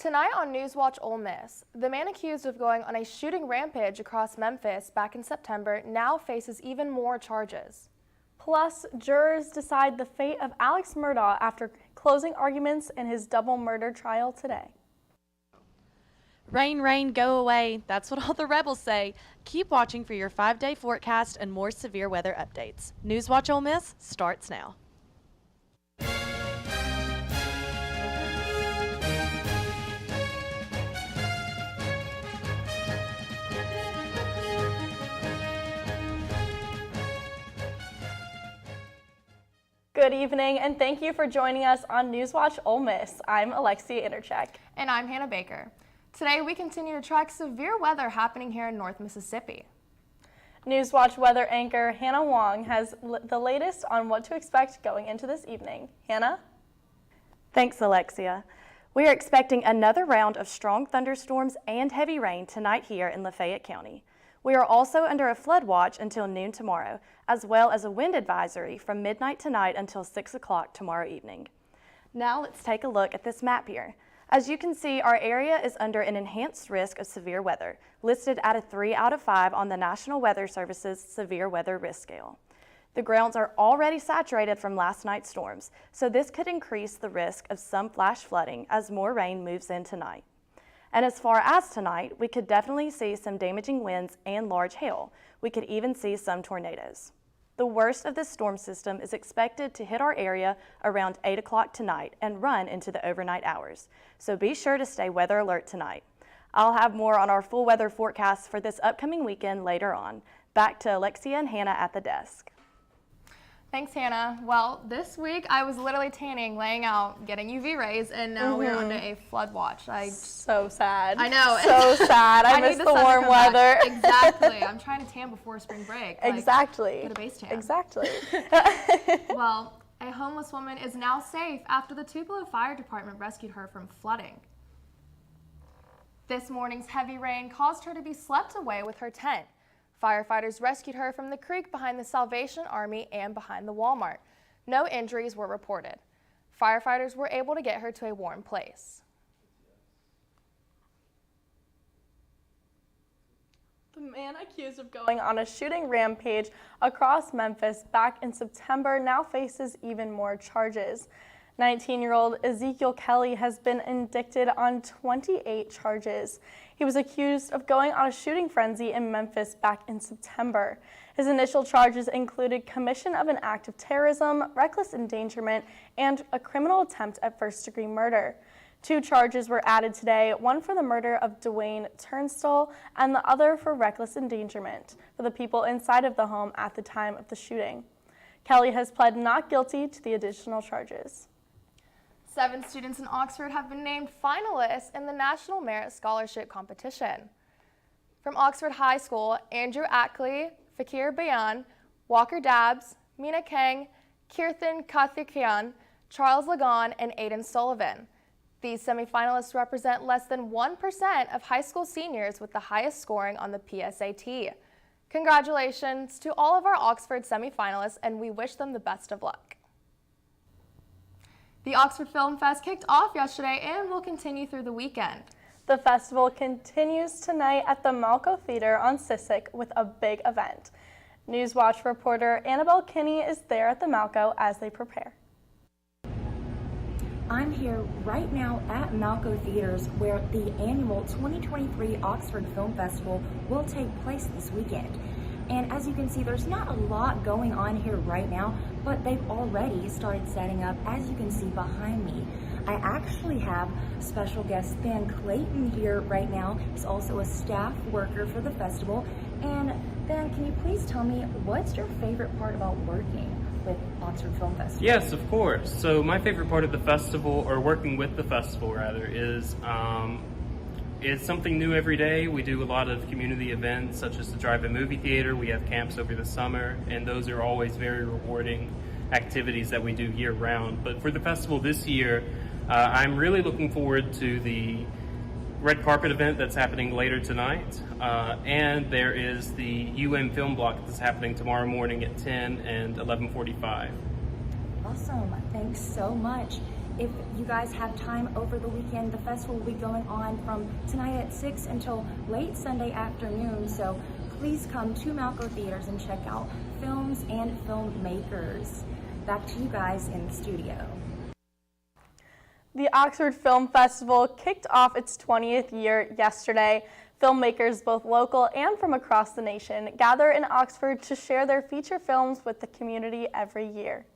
Tonight on NewsWatch Ole Miss, the man accused of going on a shooting rampage across Memphis back in September now faces even more charges. Plus, jurors decide the fate of Alex Murdaugh after closing arguments in his double murder trial today. Rain, rain, go away. That's what all the rebels say. Keep watching for your 5-day forecast and more severe weather updates. NewsWatch Ole Miss starts now. Good evening, and thank you for joining us on NewsWatch Ole Miss. I'm Alexia Intercheck. And I'm Hannah Baker. Today we continue to track severe weather happening here in North Mississippi. NewsWatch weather anchor Hannah Wong has the latest on what to expect going into this evening. Hannah? Thanks, Alexia. We are expecting another round of strong thunderstorms and heavy rain tonight here in Lafayette County. We are also under a flood watch until noon tomorrow, as well as a wind advisory from midnight tonight until 6 o'clock tomorrow evening. Now let's take a look at this map here. As you can see, our area is under an enhanced risk of severe weather, listed at a 3 out of 5 on the National Weather Service's severe weather risk scale. The grounds are already saturated from last night's storms, so this could increase the risk of some flash flooding as more rain moves in tonight. And as far as tonight, we could definitely see some damaging winds and large hail. We could even see some tornadoes. The worst of this storm system is expected to hit our area around 8 o'clock tonight and run into the overnight hours. So be sure to stay weather alert tonight. I'll have more on our full weather forecast for this upcoming weekend later on. Back to Alexia and Hannah at the desk. Thanks, Hannah. Well, this week I was literally tanning, laying out, getting UV rays, and now we're under a flood watch. So sad. I know. So sad. I miss the warm weather. Exactly. I'm trying to tan before spring break. Exactly. Get a base tan. Exactly. Well, a homeless woman is now safe after the Tupelo Fire Department rescued her from flooding. This morning's heavy rain caused her to be swept away with her tent. Firefighters rescued her from the creek behind the Salvation Army and behind the Walmart. No injuries were reported. Firefighters were able to get her to a warm place. The man accused of going on a shooting rampage across Memphis back in September now faces even more charges. 19-year-old Ezekiel Kelly has been indicted on 28 charges. He was accused of going on a shooting frenzy in Memphis back in September. His initial charges included commission of an act of terrorism, reckless endangerment, and a criminal attempt at first-degree murder. 2 charges were added today, one for the murder of Dwayne Turnstall and the other for reckless endangerment for the people inside of the home at the time of the shooting. Kelly has pled not guilty to the additional charges. 7 students in Oxford have been named finalists in the National Merit Scholarship Competition. From Oxford High School, Andrew Ackley, Fakir Bayan, Walker Dabbs, Mina Kang, Kirthan Kathikian, Charles Lagan, and Aiden Sullivan. These semifinalists represent less than 1% of high school seniors with the highest scoring on the PSAT. Congratulations to all of our Oxford semifinalists, and we wish them the best of luck. The Oxford Film Fest kicked off yesterday and will continue through the weekend. The festival continues tonight at the Malco Theater on Sissick with a big event. NewsWatch reporter Annabelle Kinney is there at the Malco as they prepare. I'm here right now at Malco Theaters where the annual 2023 Oxford Film Festival will take place this weekend. And as you can see, there's not a lot going on here right now, but they've already started setting up, as you can see behind me. I actually have special guest Ben Clayton here right now. He's also a staff worker for the festival. And Ben, can you please tell me, what's your favorite part about working with Oxford Film Festival? Yes, of course. So my favorite part of the festival, or working with the festival rather, is it's something new every day. We do a lot of community events such as the drive-in movie theater. We have camps over the summer, and those are always very rewarding activities that we do year-round. But for the festival this year, I'm really looking forward to the red carpet event that's happening later tonight, and there is the UM Film Block that's happening tomorrow morning at 10 and 11:45. Awesome, thanks so much. if you guys have time over the weekend, the festival will be going on from tonight at 6 until late Sunday afternoon. So please come to Malco Theaters and check out films and filmmakers. Back to you guys in the studio. The Oxford Film Festival kicked off its 20th year yesterday. Filmmakers, both local and from across the nation, gather in Oxford to share their feature films with the community every year.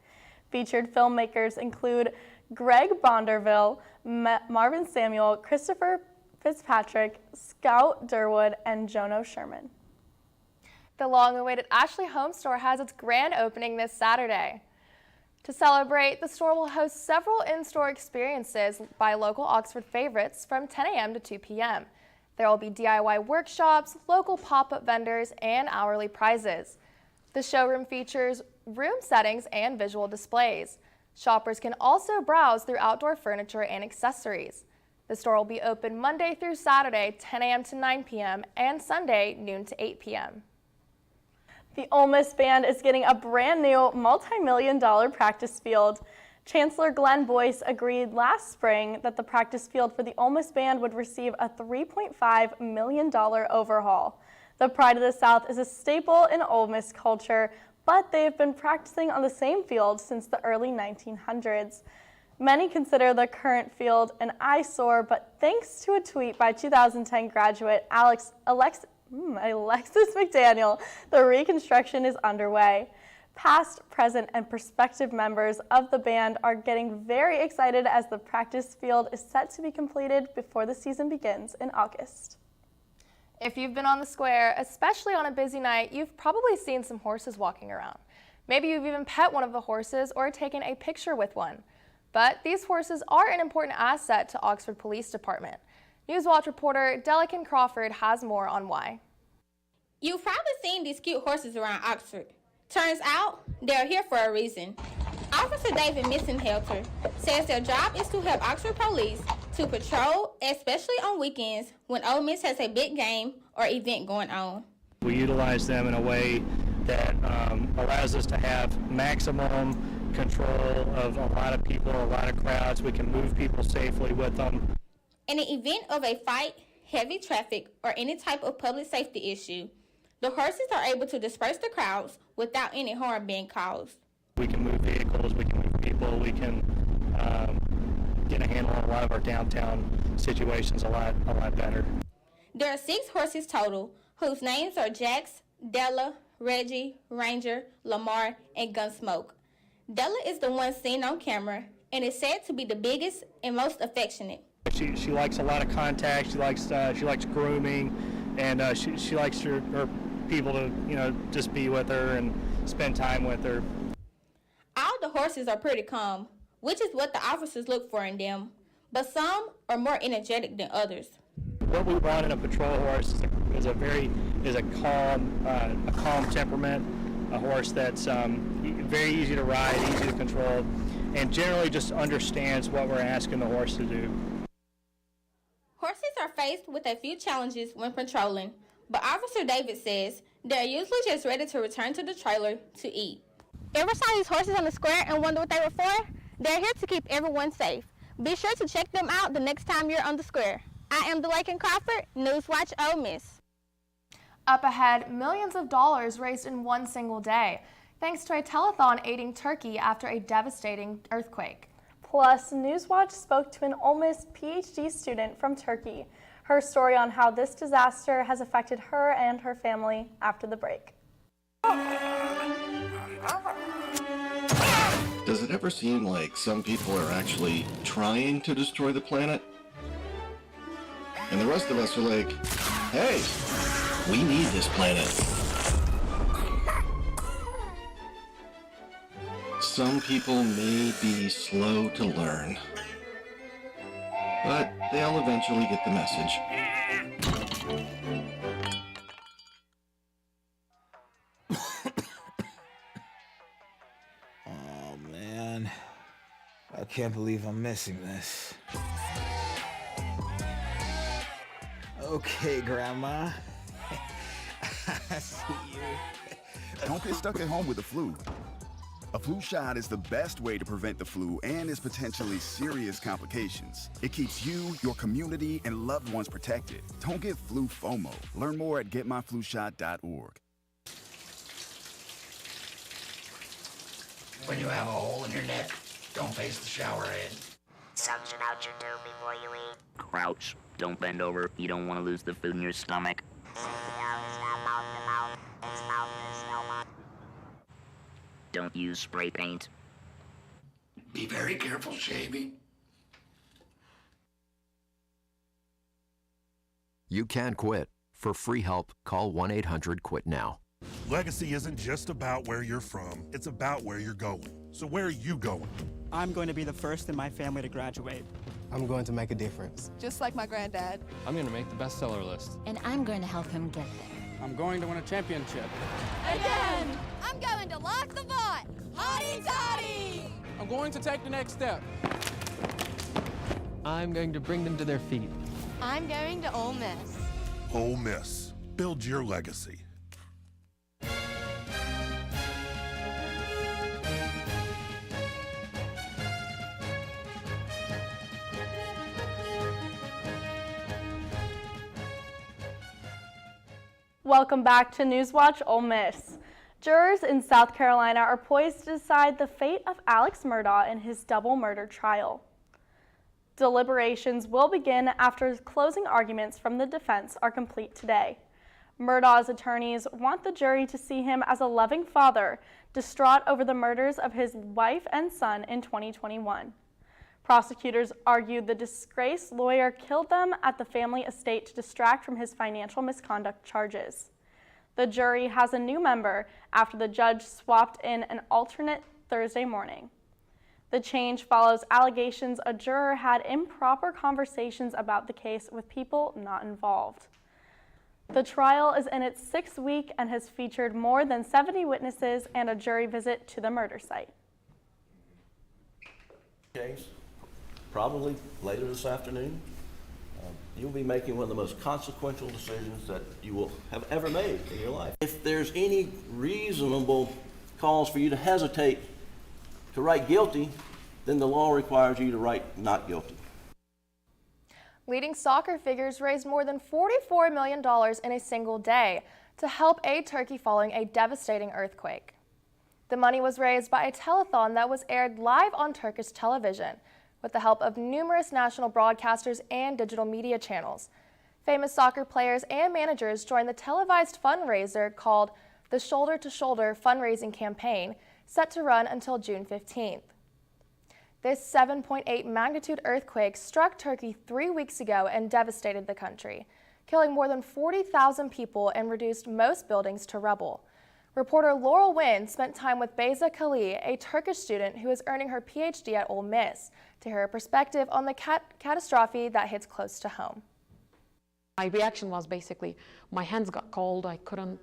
Featured filmmakers include Greg Bonderville, Marvin Samuel, Christopher Fitzpatrick, Scout Durwood, and Jono Sherman. The long-awaited Ashley Home Store has its grand opening this Saturday. To celebrate, the store will host several in-store experiences by local Oxford favorites from 10 a.m. to 2 p.m. There will be DIY workshops, local pop-up vendors, and hourly prizes. The showroom features room settings and visual displays. Shoppers can also browse through outdoor furniture and accessories. The store will be open Monday through Saturday, 10 a.m. to 9 p.m., and Sunday, noon to 8 p.m. The Ole Miss Band is getting a brand new multi-million-dollar practice field. Chancellor Glenn Boyce agreed last spring that the practice field for the Ole Miss Band would receive a $3.5 million overhaul. The Pride of the South is a staple in Ole Miss culture, but they have been practicing on the same field since the early 1900s. Many consider the current field an eyesore, but thanks to a tweet by 2010 graduate Alexis McDaniel, the reconstruction is underway. Past, present, and prospective members of the band are getting very excited as the practice field is set to be completed before the season begins in August. If you've been on the square, especially on a busy night, you've probably seen some horses walking around. Maybe you've even pet one of the horses or taken a picture with one. But these horses are an important asset to Oxford Police Department. NewsWatch reporter Delican Crawford has more on why. You've probably seen these cute horses around Oxford. Turns out, they're here for a reason. Officer David Missenhelter says their job is to help Oxford Police to patrol, especially on weekends when Ole Miss has a big game or event going on. We utilize them in a way that allows us to have maximum control of a lot of people, a lot of crowds. We can move people safely with them. In the event of a fight, heavy traffic, or any type of public safety issue, the horses are able to disperse the crowds without any harm being caused. We can move vehicles, we can move people, we can get a handle on a lot of our downtown situations a lot better. There are 6 horses total, whose names are Jax, Della, Reggie, Ranger, Lamar, and Gunsmoke. Della is the one seen on camera and is said to be the biggest and most affectionate. She likes a lot of contact. She likes grooming, and she likes her people to just be with her and spend time with her. All the horses are pretty calm, which is what the officers look for in them, but some are more energetic than others. What we want in a patrol horse is a calm temperament, a horse that's very easy to ride, easy to control, and generally just understands what we're asking the horse to do. Horses are faced with a few challenges when patrolling, but Officer David says they're usually just ready to return to the trailer to eat. Ever saw these horses on the square and wonder what they were for? They're here to keep everyone safe. Be sure to check them out the next time you're on the square. I am Delakin Crawford, NewsWatch Ole Miss. Up ahead, millions of dollars raised in one single day, thanks to a telethon aiding Turkey after a devastating earthquake. Plus, NewsWatch spoke to an Ole Miss PhD student from Turkey. Her story on how this disaster has affected her and her family after the break. Does it ever seem like some people are actually trying to destroy the planet? And the rest of us are like, hey, we need this planet. Some people may be slow to learn, but they'll eventually get the message. Oh man, I can't believe I'm missing this. Okay, Grandma. I see you. Don't get stuck at home with the flu. A flu shot is the best way to prevent the flu and its potentially serious complications. It keeps you, your community, and loved ones protected. Don't get flu FOMO. Learn more at getmyflushot.org. When you have a hole in your neck, don't face the shower head. Suction out your dough before you eat. Crouch. Don't bend over. You don't want to lose the food in your stomach. Don't use spray paint. Be very careful shaving. You can quit. For free help, call 1-800-QUIT-NOW. Legacy isn't just about where you're from, it's about where you're going. So where are you going? I'm going to be the first in my family to graduate. I'm going to make a difference. Just like my granddad. I'm going to make the bestseller list. And I'm going to help him get there. I'm going to win a championship. Again! I'm going to lock the vault! Hotty toddy! I'm going to take the next step. I'm going to bring them to their feet. I'm going to Ole Miss. Ole Miss. Build your legacy. Welcome back to NewsWatch Ole Miss. Jurors in South Carolina are poised to decide the fate of Alex Murdaugh in his double murder trial. Deliberations will begin after closing arguments from the defense are complete today. Murdaugh's attorneys want the jury to see him as a loving father, distraught over the murders of his wife and son in 2021. Prosecutors argued the disgraced lawyer killed them at the family estate to distract from his financial misconduct charges. The jury has a new member after the judge swapped in an alternate Thursday morning. The change follows allegations a juror had improper conversations about the case with people not involved. The trial is in its 6th week and has featured more than 70 witnesses and a jury visit to the murder site. Case, probably later this afternoon, you'll be making one of the most consequential decisions that you will have ever made in your life. If there's any reasonable cause for you to hesitate to write guilty, then the law requires you to write not guilty. Leading soccer figures raised more than $44 million in a single day to help aid Turkey following a devastating earthquake. The money was raised by a telethon that was aired live on Turkish television with the help of numerous national broadcasters and digital media channels. Famous soccer players and managers joined the televised fundraiser called the Shoulder to Shoulder fundraising campaign, set to run until June 15th. This 7.8 magnitude earthquake struck Turkey 3 weeks ago and devastated the country, killing more than 40,000 people and reduced most buildings to rubble. Reporter Laurel Wynn spent time with Beyza Kali, a Turkish student who is earning her PhD at Ole Miss, to hear her perspective on the catastrophe that hits close to home. My reaction was basically, my hands got cold, I couldn't,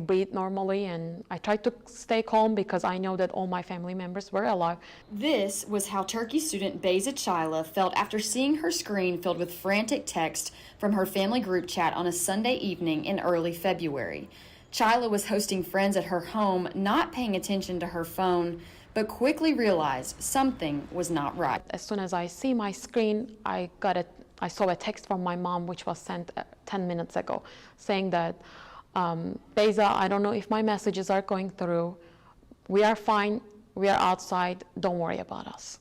breathe normally, and I tried to stay calm because I know that all my family members were alive. This was how Turkey student Beyza Çayla felt after seeing her screen filled with frantic text from her family group chat on a Sunday evening in early February. Çayla was hosting friends at her home, not paying attention to her phone, but quickly realized something was not right. As soon as I see my screen, I saw a text from my mom, which was sent 10 minutes ago, saying that, Beyza, I don't know if my messages are going through. We are fine. We are outside. Don't worry about us.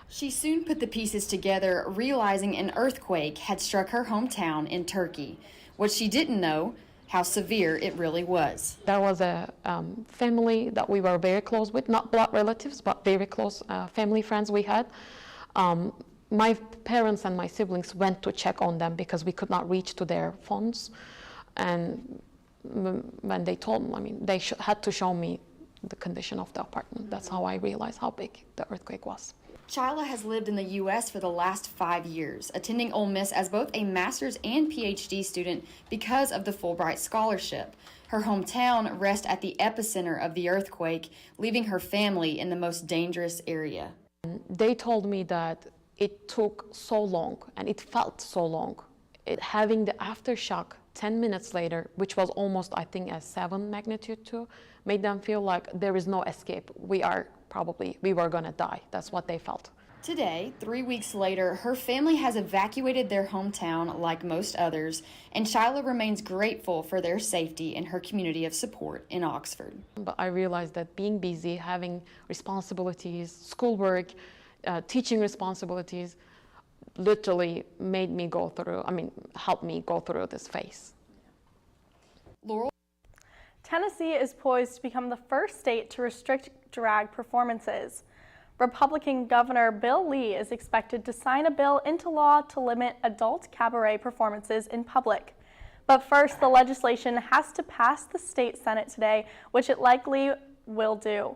She soon put the pieces together, realizing an earthquake had struck her hometown in Turkey. What she didn't know, how severe it really was. There was a family that we were very close with, not blood relatives, but very close family friends we had. My parents and my siblings went to check on them because we could not reach to their phones. And when they told me, they had to show me the condition of the apartment. That's how I realized how big the earthquake was. Çayla has lived in the U.S. for the last 5 years, attending Ole Miss as both a master's and PhD student because of the Fulbright scholarship. Her hometown rests at the epicenter of the earthquake, leaving her family in the most dangerous area. They told me that it took so long, and it felt so long. Having the aftershock 10 minutes later, which was almost, I think, a 7 magnitude 2, made them feel like there is no escape. We were gonna die. That's what they felt. Today, 3 weeks later, her family has evacuated their hometown like most others, and Shyla remains grateful for their safety and her community of support in Oxford. But I realized that being busy, having responsibilities, schoolwork, teaching responsibilities, literally made me go through, helped me go through this phase. Laurel. Tennessee is poised to become the first state to restrict drag performances. Republican Governor Bill Lee is expected to sign a bill into law to limit adult cabaret performances in public. But first, the legislation has to pass the state Senate today, which it likely will do.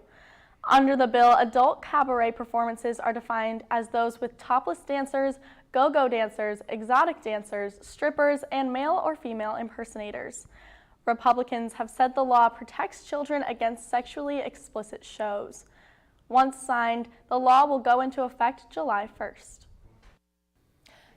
Under the bill, adult cabaret performances are defined as those with topless dancers, go-go dancers, exotic dancers, strippers, and male or female impersonators. Republicans have said the law protects children against sexually explicit shows. Once signed, the law will go into effect July 1st.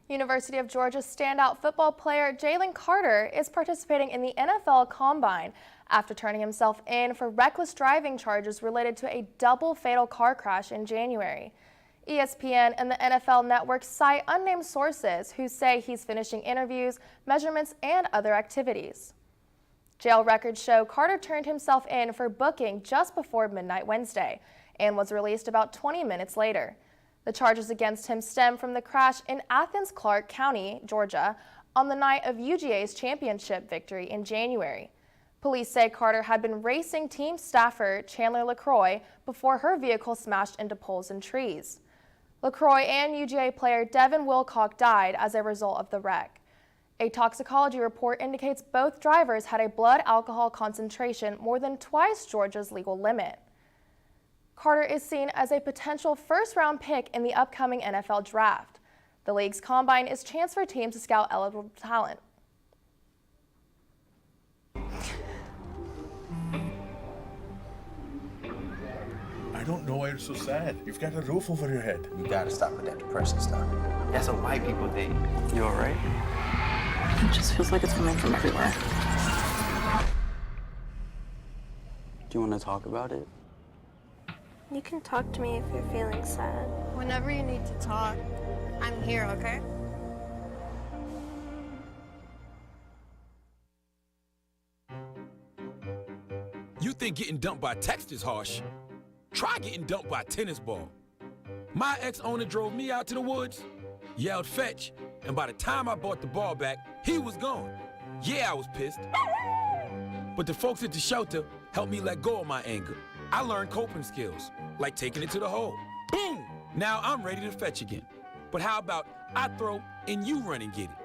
University of Georgia standout football player Jalen Carter is participating in the NFL Combine after turning himself in for reckless driving charges related to a double fatal car crash in January. ESPN and the NFL Network cite unnamed sources who say he's finishing interviews, measurements, and other activities. Jail records show Carter turned himself in for booking just before midnight Wednesday and was released about 20 minutes later. The charges against him stem from the crash in Athens-Clarke County, Georgia, on the night of UGA's championship victory in January. Police say Carter had been racing team staffer Chandler LaCroix before her vehicle smashed into poles and trees. LaCroix and UGA player Devin Wilcock died as a result of the wreck. A toxicology report indicates both drivers had a blood alcohol concentration more than twice Georgia's legal limit. Carter is seen as a potential first-round pick in the upcoming NFL draft. The league's combine is chance for teams to scout eligible talent. I don't know why you're so sad. You've got a roof over your head. You gotta stop with that depression stuff. That's what white people think. You all right? It just feels like it's coming from everywhere. Do you want to talk about it? You can talk to me if you're feeling sad. Whenever you need to talk, I'm here, okay? You think getting dumped by text is harsh? Try getting dumped by a tennis ball. My ex-owner drove me out to the woods, yelled fetch, and by the time I brought the ball back, he was gone. Yeah, I was pissed. But the folks at the shelter helped me let go of my anger. I learned coping skills, like taking it to the hole. Boom! Now I'm ready to fetch again. But how about I throw and you run and get it?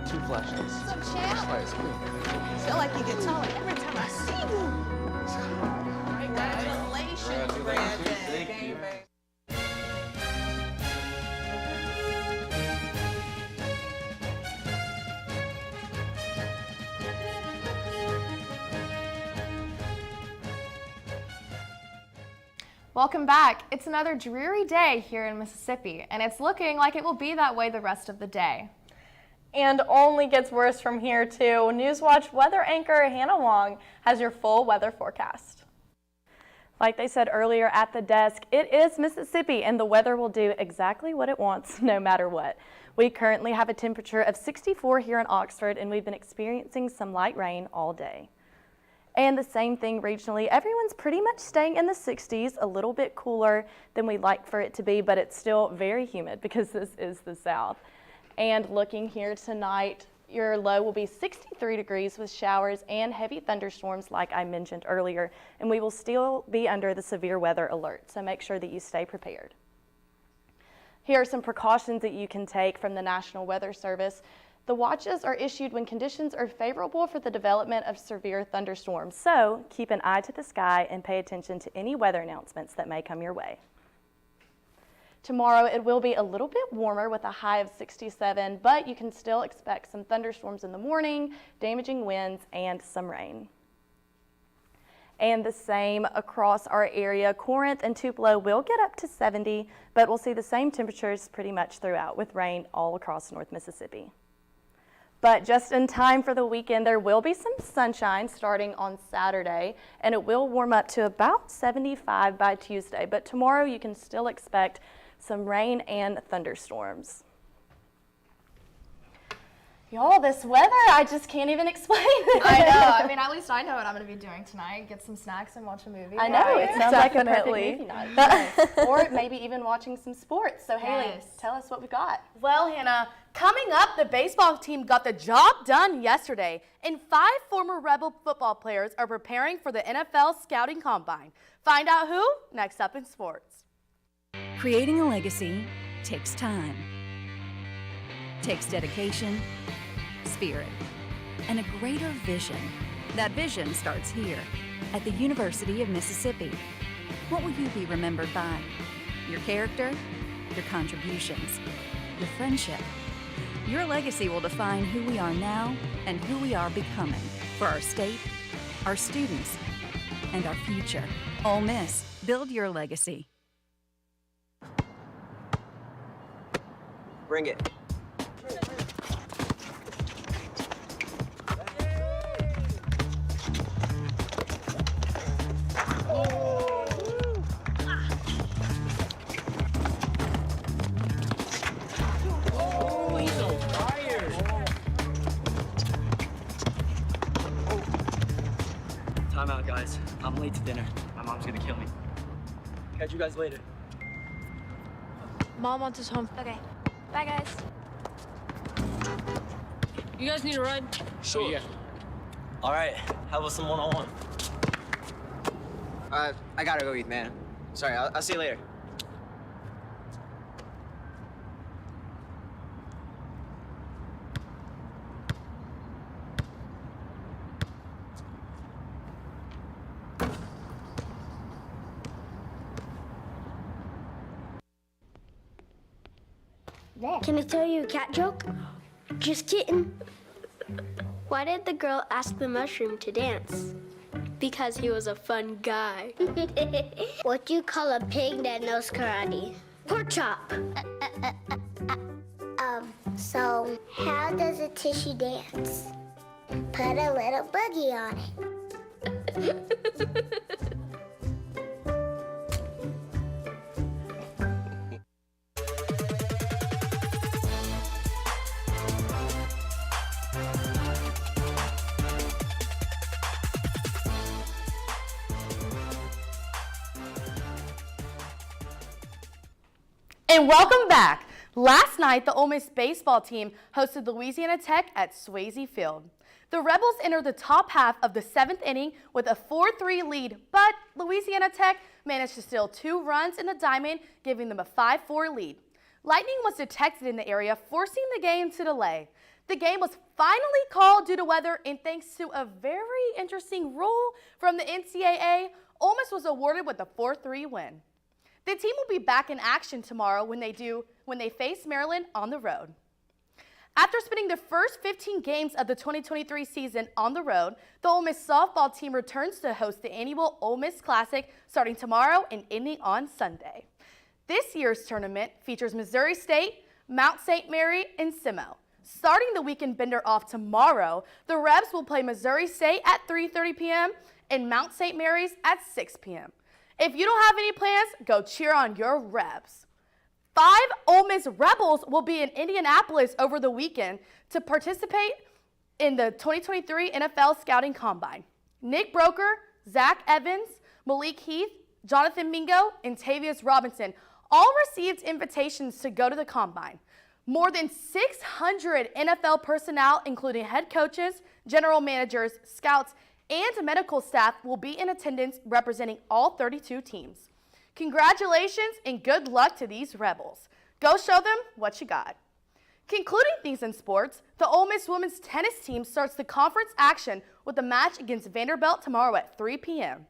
Two flashlights. What's up, champ? Feel like you get taller every time I see you. Congratulations, Brandon. Thank you. Welcome back. It's another dreary day here in Mississippi, and it's looking like it will be that way the rest of the day. And only gets worse from here, too. NewsWatch weather anchor Hannah Wong has your full weather forecast. Like they said earlier at the desk, it is Mississippi, and the weather will do exactly what it wants, no matter what. We currently have a temperature of 64 here in Oxford, and we've been experiencing some light rain all day. And the same thing regionally. Everyone's pretty much staying in the 60s, a little bit cooler than we'd like for it to be, but it's still very humid because this is the South. And looking here tonight, your low will be 63 degrees with showers and heavy thunderstorms like I mentioned earlier, and we will still be under the severe weather alert, so make sure that you stay prepared. Here are some precautions that you can take from the National Weather Service. The watches are issued when conditions are favorable for the development of severe thunderstorms, so keep an eye to the sky and pay attention to any weather announcements that may come your way. Tomorrow it will be a little bit warmer with a high of 67, but you can still expect some thunderstorms in the morning, damaging winds, and some rain. And the same across our area. Corinth and Tupelo will get up to 70, but we'll see the same temperatures pretty much throughout with rain all across North Mississippi. But just in time for the weekend, there will be some sunshine starting on Saturday, and it will warm up to about 75 by Tuesday. But tomorrow you can still expect some rain and thunderstorms. Y'all, this weather, I just can't even explain it. I know. I mean, at least I know what I'm going to be doing tonight. Get some snacks and watch a movie. I know. It sounds like a perfect Definitely. movie night. Yes. Or maybe even watching some sports. So, Haley, Yes. tell us what we got. Well, Hannah, coming up, the baseball team got the job done yesterday, and 5 former Rebel football players are preparing for the NFL Scouting Combine. Find out who next up in sports. Creating a legacy takes time, takes dedication, spirit, and a greater vision. That vision starts here at the University of Mississippi. What will you be remembered by? Your character, your contributions, your friendship. Your legacy will define who we are now and who we are becoming for our state, our students, and our future. Ole Miss, build your legacy. Bring it. Time out, guys. I'm late to dinner. My mom's gonna kill me. Catch you guys later. Mom wants us home. Okay. Bye, guys. You guys need a ride? Sure. Yeah. All right. How about some one-on-one? I gotta go eat, man. Sorry, I'll see you later. Can I tell you a cat joke? Just kidding. Why did the girl ask the mushroom to dance? Because he was a fun guy. What do you call a pig that knows karate? Pork chop. So how does a tissue dance? Put a little boogie on it. And welcome back. Last night, the Ole Miss baseball team hosted Louisiana Tech at Swayze Field. The Rebels entered the top half of the 7th inning with a 4-3 lead, but Louisiana Tech managed to steal 2 runs in the diamond, giving them a 5-4 lead. Lightning was detected in the area, forcing the game to delay. The game was finally called due to weather, and thanks to a very interesting rule from the NCAA, Ole Miss was awarded with a 4-3 win. The team will be back in action tomorrow when they face Maryland on the road. After spending the first 15 games of the 2023 season on the road, the Ole Miss softball team returns to host the annual Ole Miss Classic starting tomorrow and ending on Sunday. This year's tournament features Missouri State, Mount St. Mary, and SEMO. Starting the weekend bender off tomorrow, the Rebs will play Missouri State at 3:30 p.m. and Mount St. Mary's at 6 p.m. If you don't have any plans, go cheer on your Rebs. 5 Ole Miss Rebels will be in Indianapolis over the weekend to participate in the 2023 NFL Scouting Combine. Nick Broker, Zach Evans, Malik Heath, Jonathan Mingo, and Tavius Robinson all received invitations to go to the Combine. More than 600 NFL personnel, including head coaches, general managers, scouts, and medical staff will be in attendance representing all 32 teams. Congratulations and good luck to these Rebels. Go show them what you got. Concluding things in sports, the Ole Miss women's tennis team starts the conference action with a match against Vanderbilt tomorrow at 3 p.m.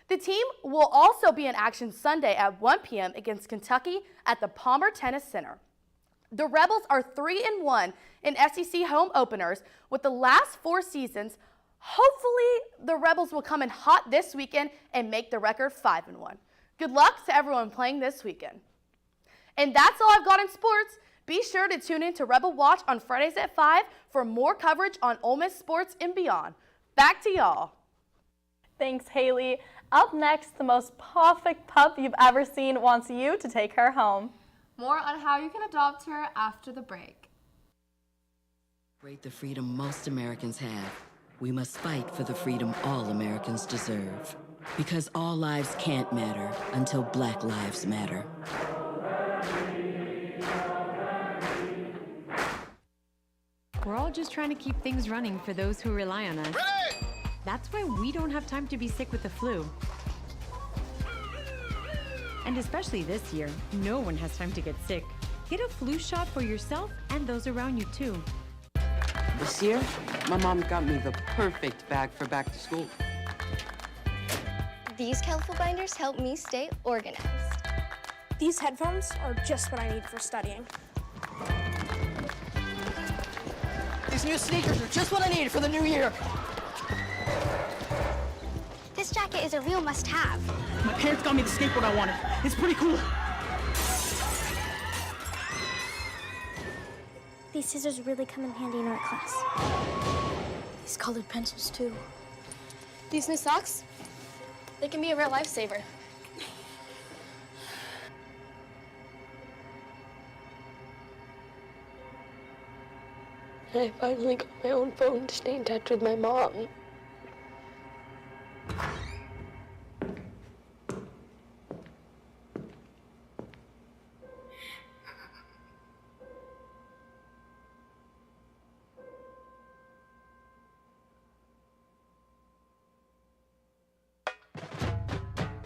The team will also be in action Sunday at 1 p.m. against Kentucky at the Palmer Tennis Center. The Rebels are 3-1 in SEC home openers with the last 4 seasons. Hopefully, the Rebels will come in hot this weekend and make the record 5-1. Good luck to everyone playing this weekend. And that's all I've got in sports. Be sure to tune in to Rebel Watch on Fridays at 5 for more coverage on Ole Miss sports and beyond. Back to y'all. Thanks, Haley. Up next, the most perfect pup you've ever seen wants you to take her home. More on how you can adopt her after the break. Celebrate the freedom most Americans have. We must fight for the freedom all Americans deserve. Because all lives can't matter until Black lives matter. We're all just trying to keep things running for those who rely on us. Ready! That's why we don't have time to be sick with the flu. And especially this year, no one has time to get sick. Get a flu shot for yourself and those around you too. This year, my mom got me the perfect bag for back to school. These colorful binders help me stay organized. These headphones are just what I need for studying. These new sneakers are just what I needed for the new year. This jacket is a real must-have. My parents got me the skateboard I wanted. It's pretty cool. These scissors really come in handy in art class. These colored pencils, too. These new socks, they can be a real lifesaver. I finally got my own phone to stay in touch with my mom.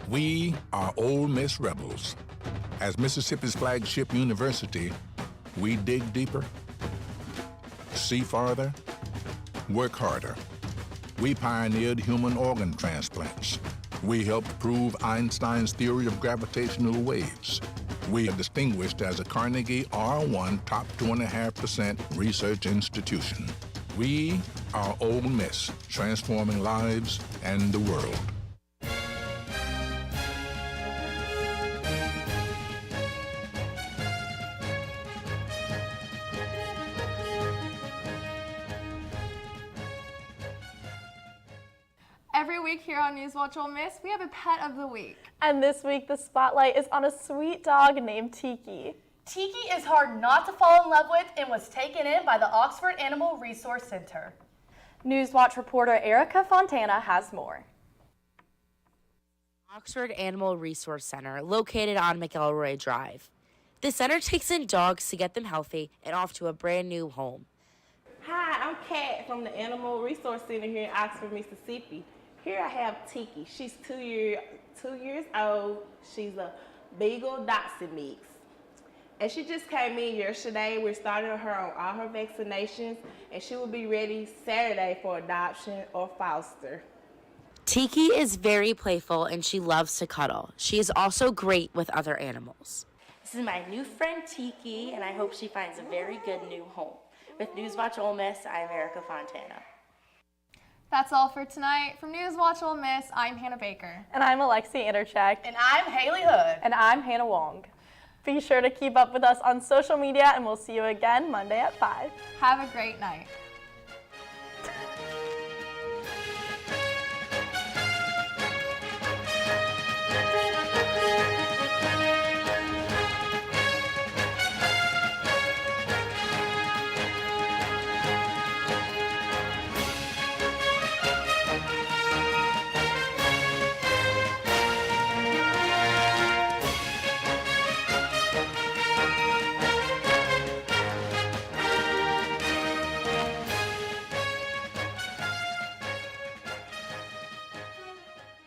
We are Ole Miss Rebels. As Mississippi's flagship university, we dig deeper, see farther, work harder. We pioneered human organ transplants. We helped prove Einstein's theory of gravitational waves. We are distinguished as a Carnegie R1 top 2.5% research institution. We are Ole Miss, transforming lives and the world. Every week here on NewsWatch Ole Miss, we have a pet of the week. And this week, the spotlight is on a sweet dog named Tiki. Tiki is hard not to fall in love with and was taken in by the Oxford Animal Resource Center. NewsWatch reporter Erica Fontana has more. Oxford Animal Resource Center, located on McElroy Drive. The center takes in dogs to get them healthy and off to a brand new home. Hi, I'm Kat from the Animal Resource Center here in Oxford, Mississippi. Here I have Tiki. She's 2 years old. She's a Beagle Dachshund mix. And she just came in yesterday. We're starting her on all her vaccinations, and she will be ready Saturday for adoption or foster. Tiki is very playful and she loves to cuddle. She is also great with other animals. This is my new friend Tiki, and I hope she finds a very good new home. With NewsWatch Ole Miss, I'm Erica Fontana. That's all for tonight. From NewsWatch Ole Miss, I'm Hannah Baker. And I'm Alexi Intercheck. And I'm Haley Hood. And I'm Hannah Wong. Be sure to keep up with us on social media, and we'll see you again Monday at 5. Have a great night.